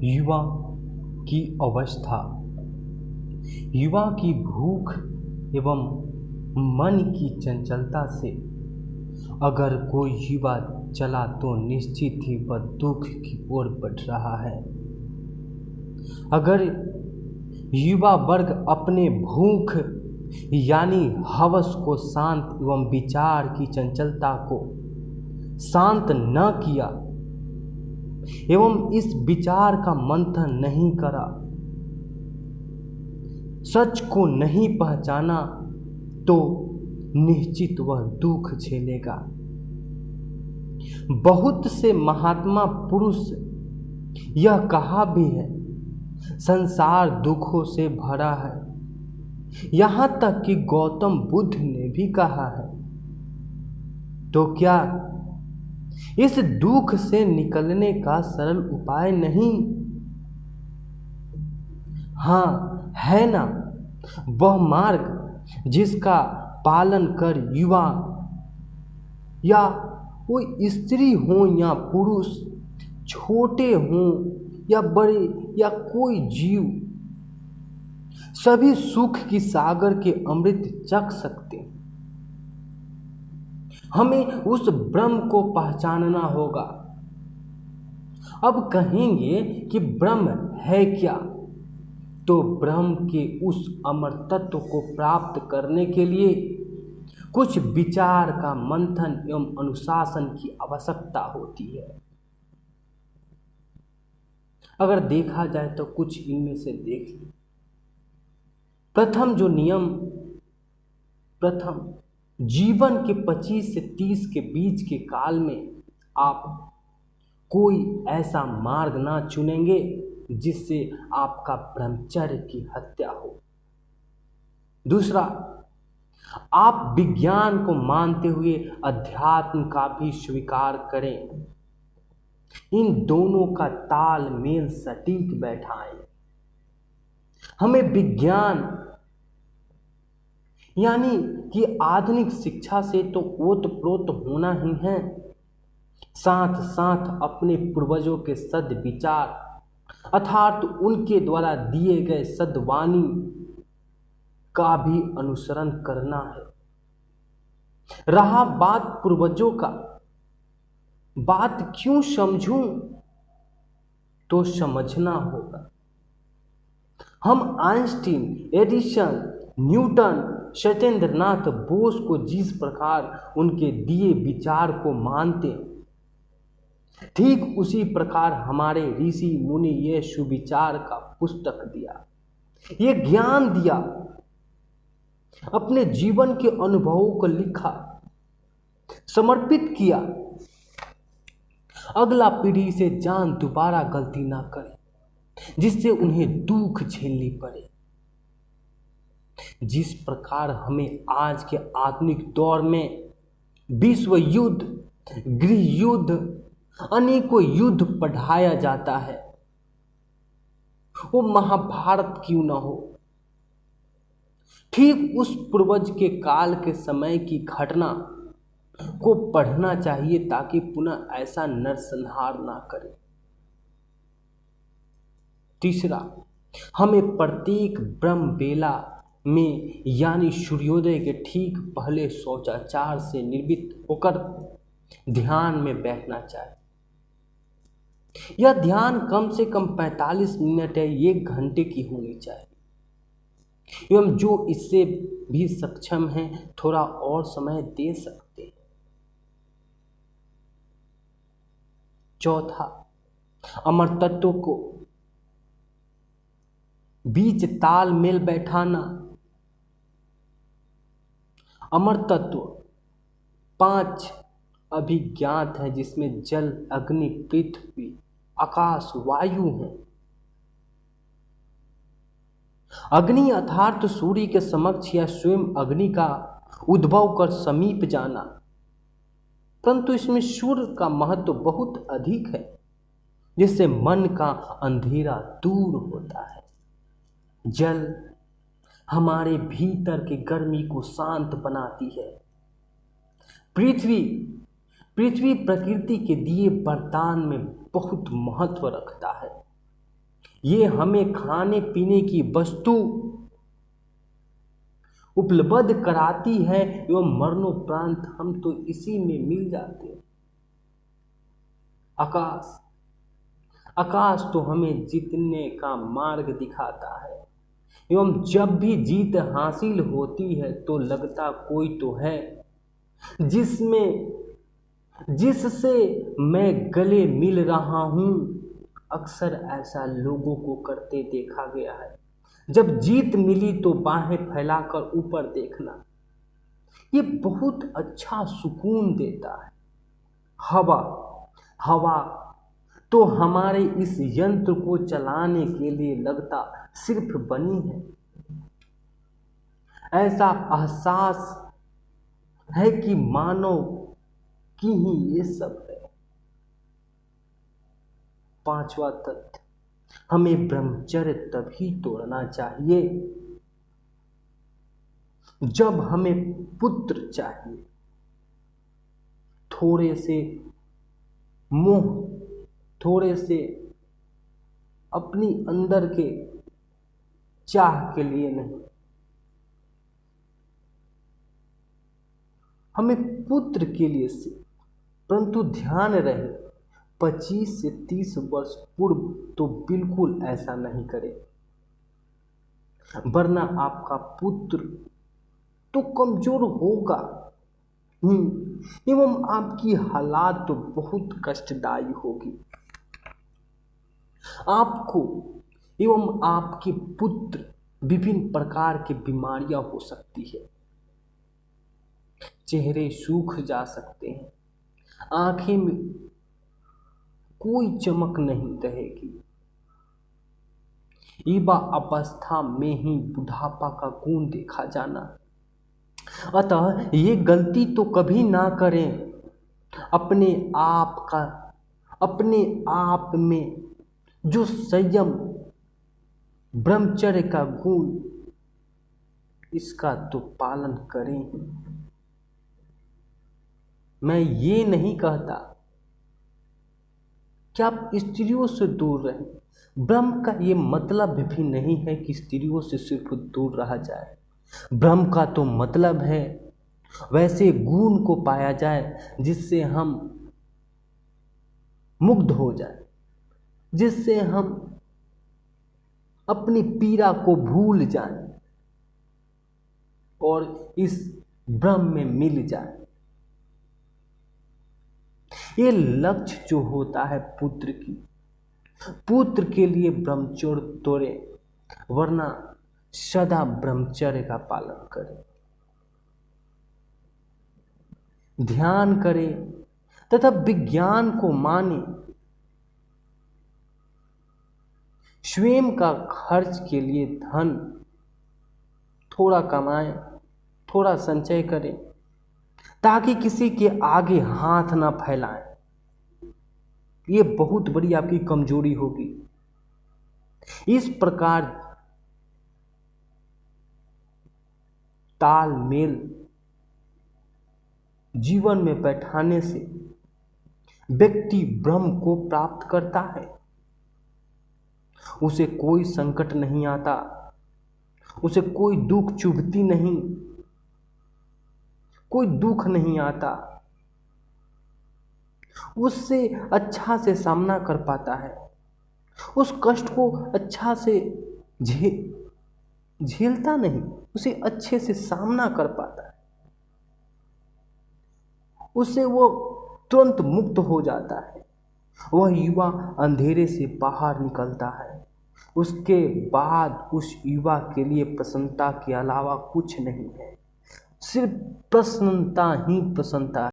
युवा की अवस्था, युवा की भूख एवं मन की चंचलता से अगर कोई युवा चला तो निश्चित ही वह दुख की ओर बढ़ रहा है। अगर युवा वर्ग अपने भूख यानी हवस को शांत एवं विचार की चंचलता को शांत न किया एवं इस विचार का मंथन नहीं करा, सच को नहीं पहचाना तो निश्चित वह दुख झेलेगा। बहुत से महात्मा पुरुष यह कहा भी है, संसार दुखों से भरा है। यहाँ तक कि गौतम बुद्ध ने भी कहा है। तो क्या इस दुख से निकलने का सरल उपाय नहीं? हाँ है ना, वह मार्ग जिसका पालन कर युवा या कोई स्त्री हो या पुरुष, छोटे हों या बड़े या कोई जीव, सभी सुख की सागर के अमृत चख सकते हैं। हमें उस ब्रह्म को पहचानना होगा। अब कहेंगे कि ब्रह्म है क्या, तो ब्रह्म के उस अमर तत्व को प्राप्त करने के लिए कुछ विचार का मंथन एवं अनुशासन की आवश्यकता होती है। अगर देखा जाए तो कुछ इनमें से देख लें। प्रथम जो नियम, प्रथम जीवन के 25 से 30 के बीच के काल में आप कोई ऐसा मार्ग ना चुनेंगे जिससे आपका ब्रह्मचर्य की हत्या हो। दूसरा, आप विज्ञान को मानते हुए अध्यात्म का भी स्वीकार करें। इन दोनों का तालमेल सटीक बैठाएं। हमें विज्ञान यानी कि आधुनिक शिक्षा से तो ओतप्रोत होना ही है, साथ साथ अपने पूर्वजों के सद्विचार अर्थात उनके द्वारा दिए गए सद्वाणी का भी अनुसरण करना है। रहा बात पूर्वजों का, बात क्यों समझूं, तो समझना होगा। हम Einstein, Edison, Newton, Satyendranath Bose को जिस प्रकार उनके दिए विचार को मानते, ठीक उसी प्रकार हमारे ऋषि मुनि ये सुविचार का पुस्तक दिया, ये ज्ञान दिया, अपने जीवन के अनुभवों को लिखा, समर्पित किया। अगला पीढ़ी से जान दोबारा गलती ना करे जिससे उन्हें दुख झेलनी पड़े। जिस प्रकार हमें आज के आधुनिक दौर में विश्व युद्ध, गृह युद्ध, अनेकों युद्ध पढ़ाया जाता है, वो महाभारत क्यों न हो, ठीक उस पूर्वज के काल के समय की घटना को पढ़ना चाहिए ताकि पुनः ऐसा नरसंहार ना करे। तीसरा, हमें प्रत्येक ब्रह्म बेला में यानी सूर्योदय के ठीक पहले शौचाचार से निर्वृत्त होकर ध्यान में बैठना चाहिए। यह ध्यान कम से कम 45 मिनट या 1 घंटे की होनी चाहिए एवं जो इससे भी सक्षम है थोड़ा और समय दे सकते हैं। चौथा, अमर तत्व को बीच तालमेल बैठाना। अमर तत्व 5 अभिज्ञात है जिसमें जल, अग्नि, पृथ्वी, आकाश, वायु है। अग्नि अर्थात सूर्य के समक्ष या स्वयं अग्नि का उद्भव कर समीप जाना, परंतु इसमें सूर्य का महत्व बहुत अधिक है जिससे मन का अंधेरा दूर होता है। जल हमारे भीतर की गर्मी को शांत बनाती है। पृथ्वी प्रकृति के दिए वरदान में बहुत महत्व रखता है। ये हमें खाने पीने की वस्तु उपलब्ध कराती है एवं मरणोपरांत हम तो इसी में मिल जाते हैं। आकाश तो हमें जीतने का मार्ग दिखाता है एवं जब भी जीत हासिल होती है तो लगता कोई तो है जिससे मैं गले मिल रहा हूँ। अक्सर ऐसा लोगों को करते देखा गया है। जब जीत मिली तो बाहें फैलाकर ऊपर देखना, ये बहुत अच्छा सुकून देता है। हवा तो हमारे इस यंत्र को चलाने के लिए लगता सिर्फ बनी है। ऐसा एहसास है कि मानव की ही ये सब है। पांचवा तथ्य, हमें ब्रह्मचर्य तभी तोड़ना चाहिए जब हमें पुत्र चाहिए। थोड़े से मोह, थोड़े से अपनी अंदर के चाह के लिए नहीं, हमें पुत्र के लिए से। परंतु ध्यान रहे 25 से 30 वर्ष पूर्व तो बिल्कुल ऐसा नहीं करें, वरना आपका पुत्र तो कमजोर होगा एवं आपकी हालात तो बहुत कष्टदायी होगी। आपको एवं आपके पुत्र विभिन्न प्रकार की बीमारियां हो सकती है। चेहरे सूख जा सकते हैं, आंखें में कोई चमक नहीं रहेगी। युवा अवस्था में ही बुढ़ापा का गुण देखा जाना। अतः ये गलती तो कभी ना करें। अपने आप में जो संयम, ब्रह्मचर्य का गुण, इसका तो पालन करें। मैं ये नहीं कहता कि आप स्त्रियों से दूर रहें। ब्रह्म का ये मतलब भी नहीं है कि स्त्रियों से सिर्फ दूर रहा जाए। ब्रह्म का तो मतलब है वैसे गुण को पाया जाए जिससे हम मुग्ध हो जाए, जिससे हम अपनी पीड़ा को भूल जाएं और इस ब्रह्म में मिल जाए। ये लक्ष्य जो होता है पुत्र के लिए ब्रह्मचर्य तोड़े, वरना सदा ब्रह्मचर्य का पालन करें। ध्यान करें तथा विज्ञान को माने। स्वयं का खर्च के लिए धन थोड़ा कमाएं, थोड़ा संचय करें, ताकि किसी के आगे हाथ ना फैलाएं। ये बहुत बड़ी आपकी कमजोरी होगी। इस प्रकार तालमेल जीवन में बैठाने से व्यक्ति ब्रह्म को प्राप्त करता है। उसे कोई संकट नहीं आता, उसे कोई दुख चुभती नहीं, कोई दुख नहीं आता, उससे अच्छा से सामना कर पाता है, उस कष्ट को अच्छा से झेलता नहीं, उसे अच्छे से सामना कर पाता है, उससे वो तुरंत मुक्त हो जाता है। वह युवा अंधेरे से बाहर निकलता है। उसके बाद उस युवा के लिए प्रसन्नता के अलावा कुछ नहीं है, सिर्फ प्रसन्नता ही प्रसन्नता है।